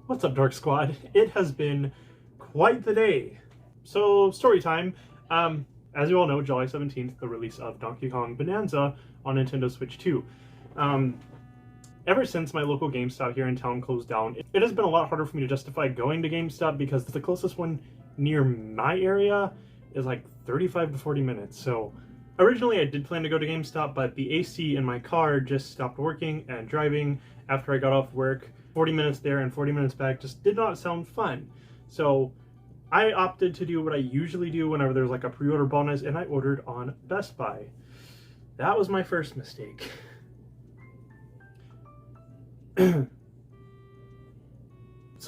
What's up, Dark Squad? It has been quite the day. So, story time. As you all know, July 17th, the release of Donkey Kong Bonanza on Nintendo Switch 2. Ever since my local GameStop here in town closed down, it has been a lot harder for me to justify going to GameStop because the closest one near my area is like 35 to 40 minutes. So, originally I did plan to go to GameStop, but the AC in my car just stopped working and driving after I got off work. 40 minutes there and 40 minutes back just did not sound fun. So I opted to do what I usually do whenever there's like a pre-order bonus, and I ordered on Best Buy. That was my first mistake. So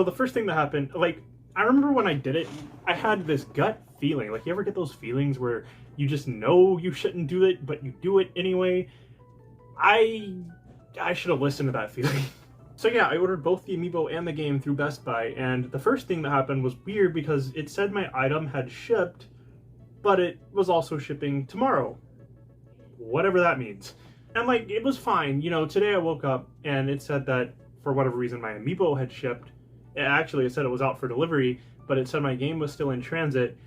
the first thing that happened, like, I remember when I did it, I had this gut feeling. Like, you ever get those feelings where you just know you shouldn't do it, but you do it anyway? I should have listened to that feeling. So yeah, I ordered both the Amiibo and the game through Best Buy, and the first thing that happened was weird because it said my item had shipped, but it was also shipping tomorrow. Whatever that means. And like, it was fine. You know, today I woke up and it said that for whatever reason my Amiibo had shipped. Actually, it said it was out for delivery, but it said my game was still in transit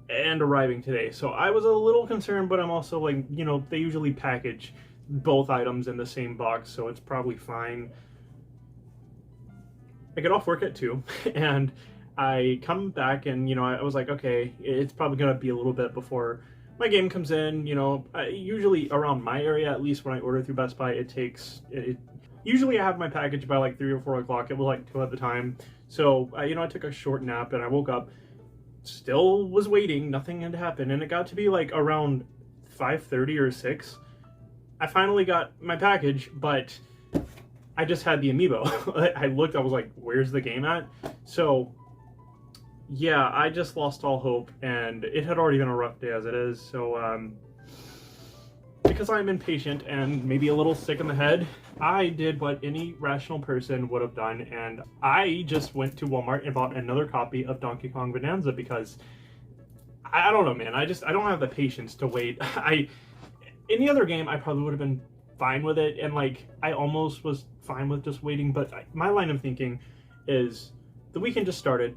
and arriving today. So I was a little concerned, but I'm also like, you know, they usually package both items in the same box, so it's probably fine. I get off work at 2, and I come back, and, you know, I was like, okay, it's probably going to be a little bit before my game comes in. You know, usually around my area, at least when I order through Best Buy, usually I have my package by like 3 or 4 o'clock. It was like 2 at the time. So, you know, I took a short nap, and I woke up, still was waiting, nothing had happened, and it got to be like around 5:30 or 6. I finally got my package, but I just had the Amiibo. I looked, I was like, where's the game at? So, yeah, I just lost all hope, and it had already been a rough day as it is. So, because I'm impatient and maybe a little sick in the head, I did what any rational person would have done, and I just went to Walmart and bought another copy of Donkey Kong Bananza because, I don't know, man, I don't have the patience to wait. Any other game, I probably would have been fine with it, and like, I almost was fine with just waiting, but my line of thinking is the weekend just started.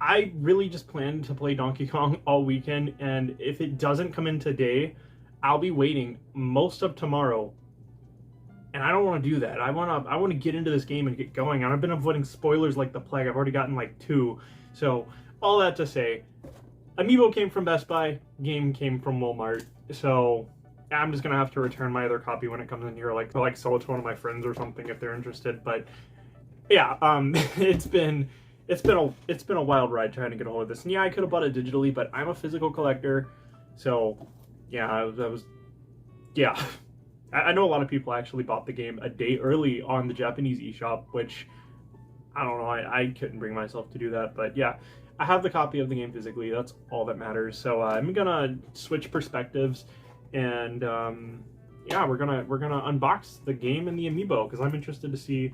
I really just planned to play Donkey Kong all weekend, and if it doesn't come in today, I'll be waiting most of tomorrow, and I don't want to do that. I want to get into this game and get going, and I've been avoiding spoilers like the plague. I've already gotten like 2, so all that to say, Amiibo came from Best Buy, game came from Walmart, so I'm just gonna have to return my other copy when it comes in here, like sell it to one of my friends or something if they're interested. But yeah, it's been a wild ride trying to get a hold of this. And yeah, I could have bought it digitally, but I'm a physical collector, so yeah, I know a lot of people actually bought the game a day early on the Japanese eShop, which I don't know, I couldn't bring myself to do that. But yeah, I have the copy of the game physically. That's all that matters. So I'm gonna switch perspectives. And yeah, we're gonna unbox the game and the Amiibo because I'm interested to see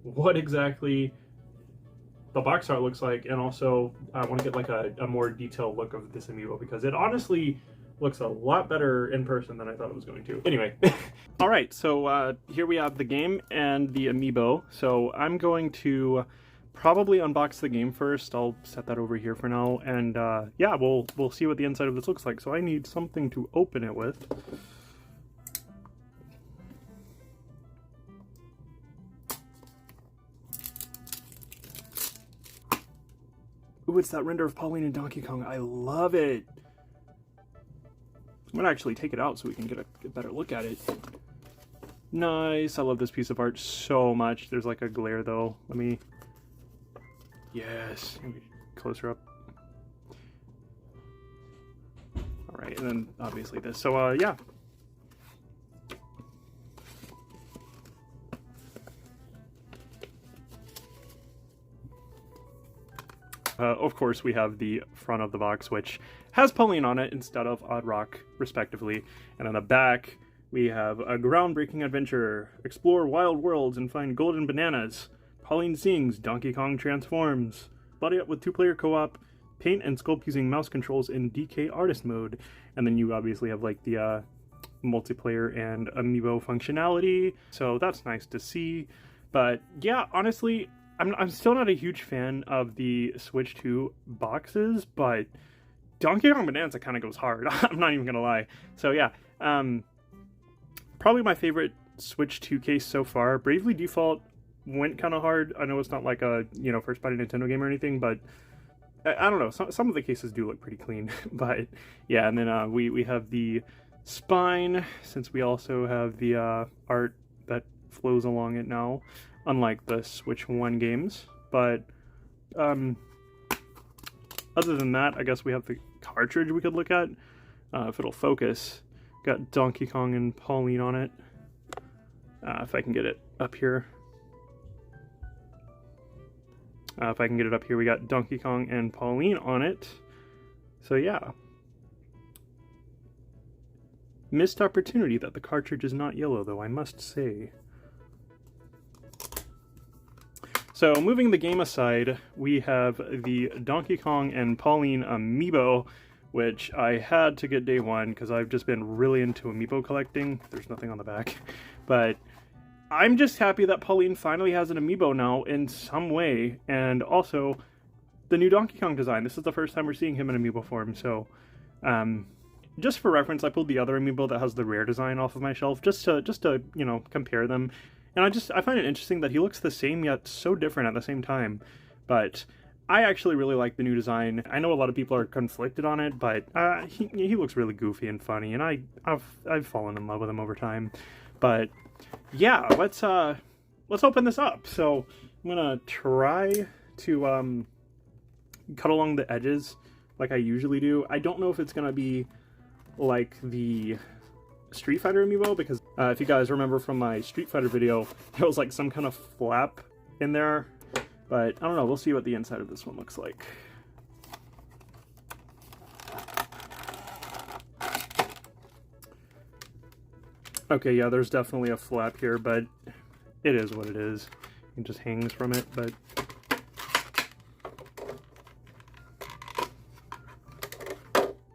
what exactly the box art looks like, and also I want to get like a more detailed look of this Amiibo because it honestly looks a lot better in person than I thought it was going to. Anyway, all right, so here we have the game and the Amiibo. So I'm going to probably unbox the game first. I'll set that over here for now, and yeah, we'll see what the inside of this looks like. So I need something to open it with. Ooh, it's that render of Pauline and Donkey Kong. I love it. I'm gonna actually take it out so we can get a better look at it. Nice. I love this piece of art so much. There's like a glare though. Let me... Yes. Let me closer up. Alright, and then obviously this. So, yeah. Of course, we have the front of the box, which has Pauline on it instead of Odd Rock, respectively. And on the back, We have a groundbreaking adventure, explore wild worlds and find golden bananas. Pauline sings, Donkey Kong transforms. Buddy up with 2-player co-op, paint and sculpt using mouse controls in DK artist mode. And then you obviously have like the multiplayer and amiibo functionality, so that's nice to see. But yeah, honestly, I'm still not a huge fan of the Switch 2 boxes, but Donkey Kong Bananza kind of goes hard. I'm not even gonna lie. So yeah, probably my favorite Switch 2 case so far. Bravely Default went kind of hard. I know it's not like a, you know, first party Nintendo game or anything, but I don't know. Some of the cases do look pretty clean. But yeah, and then we have the spine, since we also have the art that flows along it now, unlike the Switch 1 games. But other than that, I guess we have the cartridge we could look at, if it'll focus. Got Donkey Kong and Pauline on it. If I can get it up here. If I can get it up here, we got Donkey Kong and Pauline on it. So yeah. Missed opportunity that the cartridge is not yellow, though, I must say. So moving the game aside, we have the Donkey Kong and Pauline Amiibo, which I had to get day one because I've just been really into Amiibo collecting. There's nothing on the back. But I'm just happy that Pauline finally has an Amiibo now in some way, and also the new Donkey Kong design. This is the first time we're seeing him in Amiibo form, so just for reference, I pulled the other Amiibo that has the rare design off of my shelf just to you know, compare them. And I find it interesting that he looks the same yet so different at the same time. But I actually really like the new design. I know a lot of people are conflicted on it, but he looks really goofy and funny, and I've fallen in love with him over time. But yeah, let's open this up. So I'm gonna try to cut along the edges like I usually do. I don't know if it's gonna be like the Street Fighter Amiibo, because if you guys remember from my Street Fighter video, there was like some kind of flap in there. But I don't know, we'll see what the inside of this one looks like. Okay, yeah, there's definitely a flap here, but it is what it is. It just hangs from it, but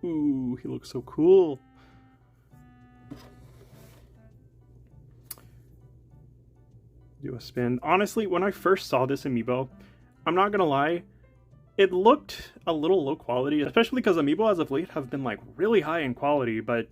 ooh, he looks so cool. Do a spin. Honestly, when I first saw this Amiibo, I'm not gonna lie, it looked a little low quality, especially because Amiibo as of late have been like really high in quality, but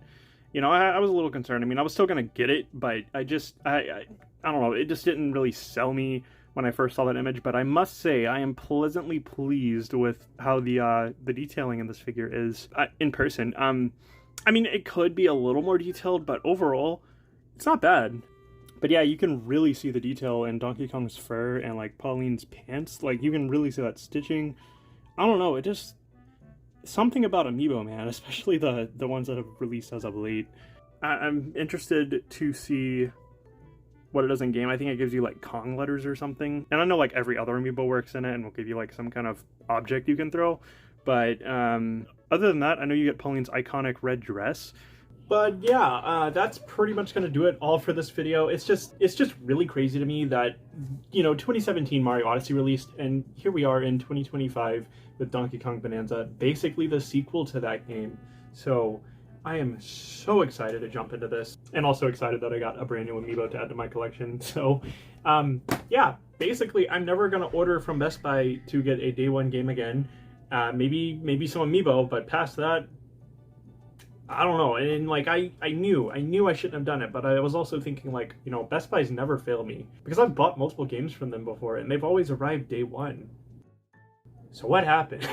you know, I was a little concerned. I mean, I was still gonna get it, but I don't know, it just didn't really sell me when I first saw that image. But I must say, I am pleasantly pleased with how the detailing in this figure is in person. I mean, it could be a little more detailed, but overall, it's not bad. But yeah, you can really see the detail in Donkey Kong's fur and like Pauline's pants. Like, you can really see that stitching. I don't know, it just, something about Amiibo, man, especially the ones that have released as of late. I'm interested to see what it does in game. I think it gives you like Kong letters or something. And I know like every other Amiibo works in it and will give you like some kind of object you can throw. But other than that, I know you get Pauline's iconic red dress. But yeah, that's pretty much going to do it all for this video. It's just really crazy to me that, you know, 2017 Mario Odyssey released, and here we are in 2025 with Donkey Kong Bonanza, basically the sequel to that game. So I am so excited to jump into this, and also excited that I got a brand new Amiibo to add to my collection. So yeah, basically I'm never going to order from Best Buy to get a day one game again. Maybe some Amiibo, but past that, I don't know. And like I knew I shouldn't have done it, but I was also thinking, like, you know, Best Buy's never failed me, because I've bought multiple games from them before and they've always arrived day one. So what happened?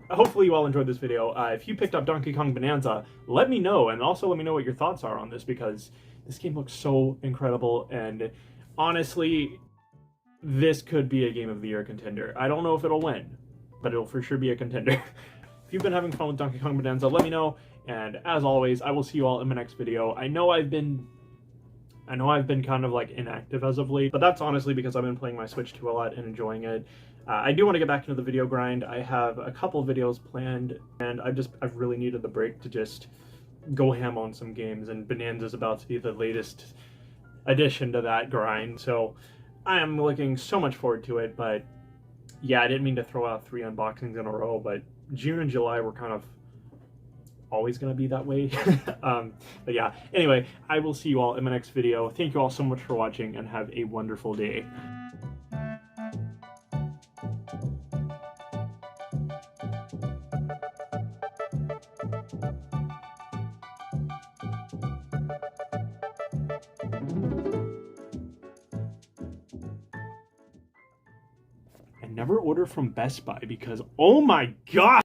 Hopefully you all enjoyed this video. If you picked up Donkey Kong Bonanza, let me know, and also let me know what your thoughts are on this, because this game looks so incredible, and honestly, this could be a Game of the Year contender. I don't know if it'll win, but it'll for sure be a contender. If you've been having fun with Donkey Kong Bonanza, let me know. And as always, I will see you all in my next video. I know I've been kind of like inactive as of late, but that's honestly because I've been playing my Switch 2 a lot and enjoying it. I do want to get back into the video grind. I have a couple videos planned, and I've really needed the break to just go ham on some games, and Bonanza's about to be the latest addition to that grind. So I am looking so much forward to it. But yeah, I didn't mean to throw out 3 unboxings in a row, but June and July were kind of always going to be that way. But yeah, anyway, I will see you all in my next video. Thank you all so much for watching, and have a wonderful day. And never order from Best Buy, because oh my god!